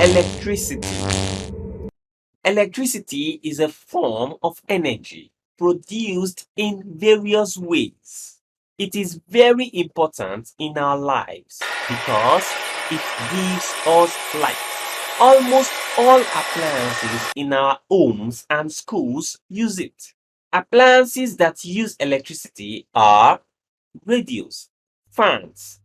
Electricity. Electricity is a form of energy produced in various ways. It is very important in our lives because it gives us light. Almost all appliances in our homes and schools use it. Appliances that use electricity are radios, fans,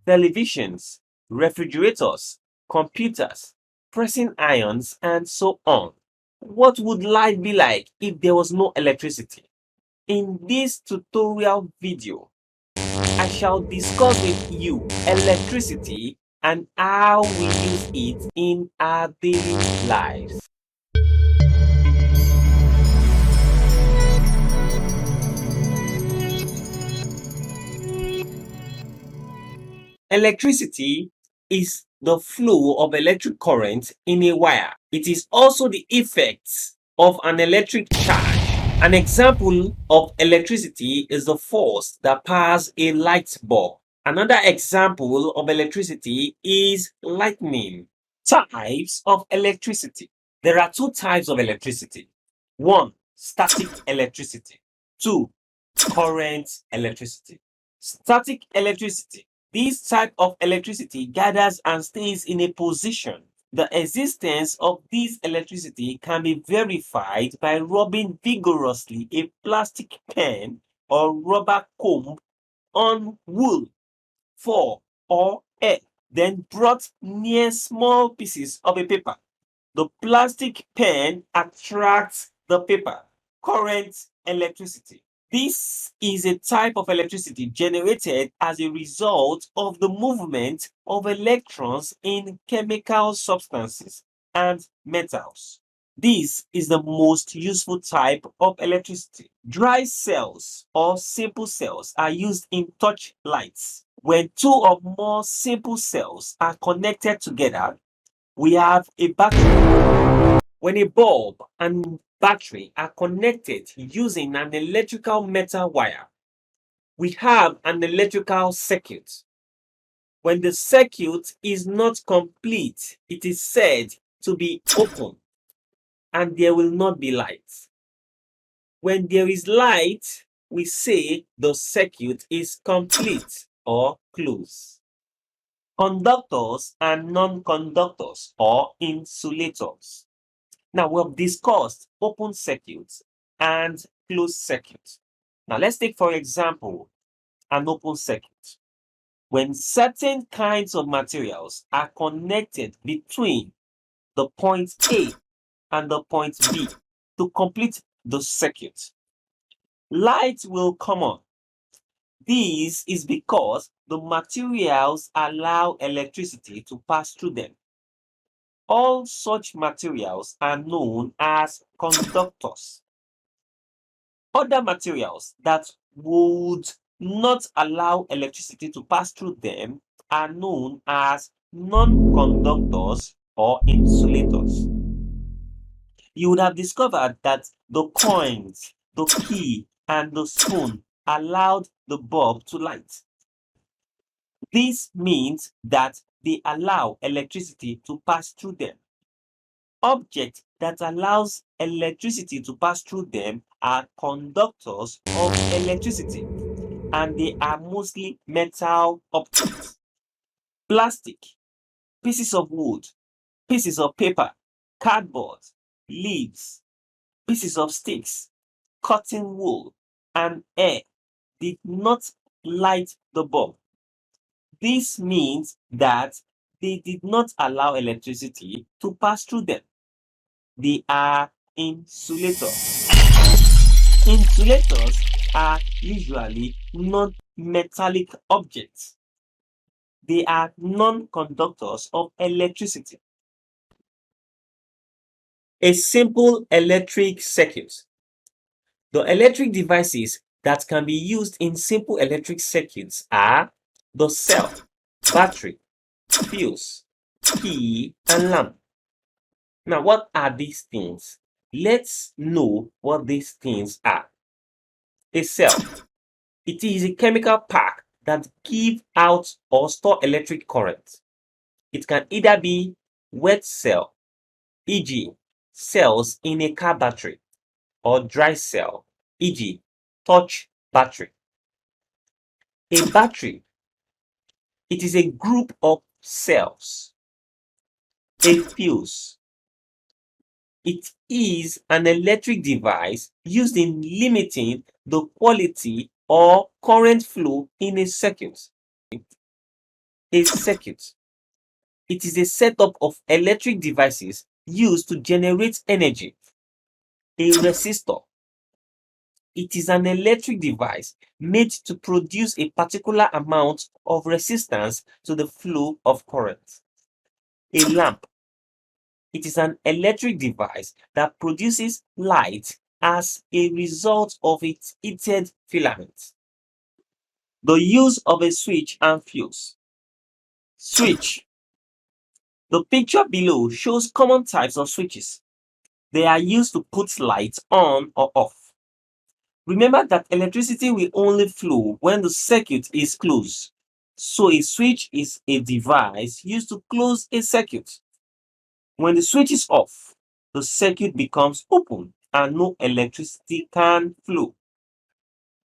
televisions, refrigerators, computers, pressing irons, and so on. What would life be like if there was no electricity? In this tutorial video, I shall discuss with you electricity and how we use it in our daily lives. Electricity is the flow of electric current in a wire. It is also the effect of an electric charge. An example of electricity is the force that powers a light bulb. Another example of electricity is lightning. Types of electricity. There are two types of electricity. One, static electricity. Two, current electricity. Static electricity. This type of electricity gathers and stays in a position. The existence of this electricity can be verified by rubbing vigorously a plastic pen or rubber comb on wool, fur, or air, then brought near small pieces of a paper. The plastic pen attracts the paper. Current electricity. This is a type of electricity generated as a result of the movement of electrons in chemical substances and metals. This is the most useful type of electricity. Dry cells or simple cells are used in touch lights. When two or more simple cells are connected together, we have a battery. When a bulb and battery are connected using an electrical metal wire, we have an electrical circuit. When the circuit is not complete, it is said to be open and there will not be light. When there is light, we say the circuit is complete or closed. Conductors and non-conductors or insulators. Now, we have discussed open circuits and closed circuits. Now, let's take, for example, an open circuit. When certain kinds of materials are connected between the point A and the point B to complete the circuit, light will come on. This is because the materials allow electricity to pass through them. All such materials are known as conductors. Other materials that would not allow electricity to pass through them are known as non-conductors or insulators. You would have discovered that the coins, the key, and the spoon allowed the bulb to light. This means that they allow electricity to pass through them. Objects that allows electricity to pass through them are conductors of electricity, and they are mostly metal objects. Plastic, pieces of wood, pieces of paper, cardboard, leaves, pieces of sticks, cotton wool, and air did not light the bulb. This means that they did not allow electricity to pass through them. They are insulators. Insulators are usually non-metallic objects. They are non-conductors of electricity. A simple electric circuit. The electric devices that can be used in simple electric circuits are the cell, battery, fuse, key, and lamp. Now, what are these things? Let's know what these things are. A cell. It is a chemical pack that gives out or store electric current. It can either be wet cell, e.g., cells in a car battery, or dry cell, e.g., touch battery. A battery, it is a group of cells. A fuse, it is an electric device used in limiting the quality or current flow in a circuit. A circuit, it is a setup of electric devices used to generate energy. A resistor, it is an electric device made to produce a particular amount of resistance to the flow of current. A lamp, it is an electric device that produces light as a result of its heated filament. The use of a switch and fuse. Switch. The picture below shows common types of switches. They are used to put lights on or off. Remember that electricity will only flow when the circuit is closed. So a switch is a device used to close a circuit. When the switch is off, the circuit becomes open and no electricity can flow.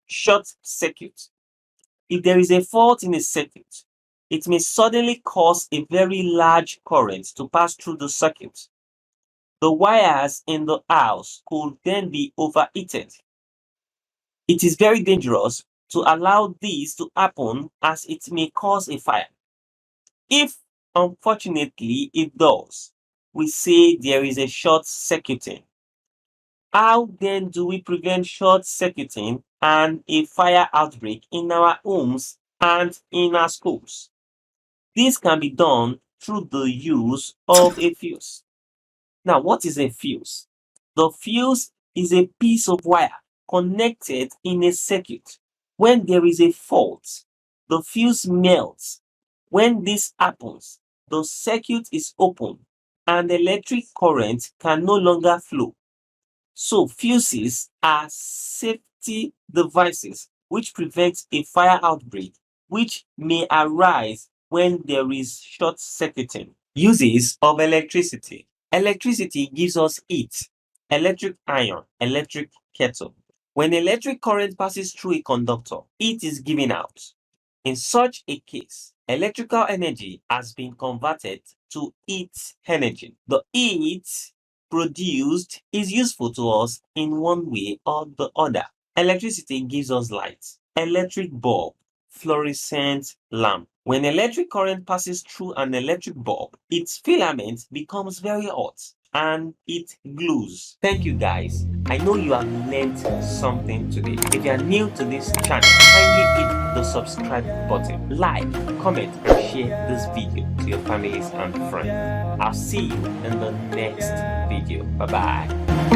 Short circuit. If there is a fault in a circuit, it may suddenly cause a very large current to pass through the circuit. The wires in the house could then be overheated. It is very dangerous to allow this to happen as it may cause a fire. If, unfortunately, it does, we say there is a short circuiting. How then do we prevent short circuiting and a fire outbreak in our homes and in our schools? This can be done through the use of a fuse. Now, what is a fuse? The fuse is a piece of wire connected in a circuit. When there is a fault, the fuse melts. When this happens, the circuit is open and electric current can no longer flow. So fuses are safety devices which prevent a fire outbreak which may arise when there is short circuiting. Uses of electricity. Electricity gives us heat, electric iron, electric kettle. When electric current passes through a conductor, heat is given out. In such a case, electrical energy has been converted to heat energy. The heat produced is useful to us in one way or the other. Electricity gives us light. Electric bulb, fluorescent lamp. When electric current passes through an electric bulb, its filament becomes very hot and it glues. Thank you guys. I know you have learned something today. If you are new to this channel, kindly hit the subscribe button, like, comment and share this video to your families and friends. I'll see you in the next video. Bye bye.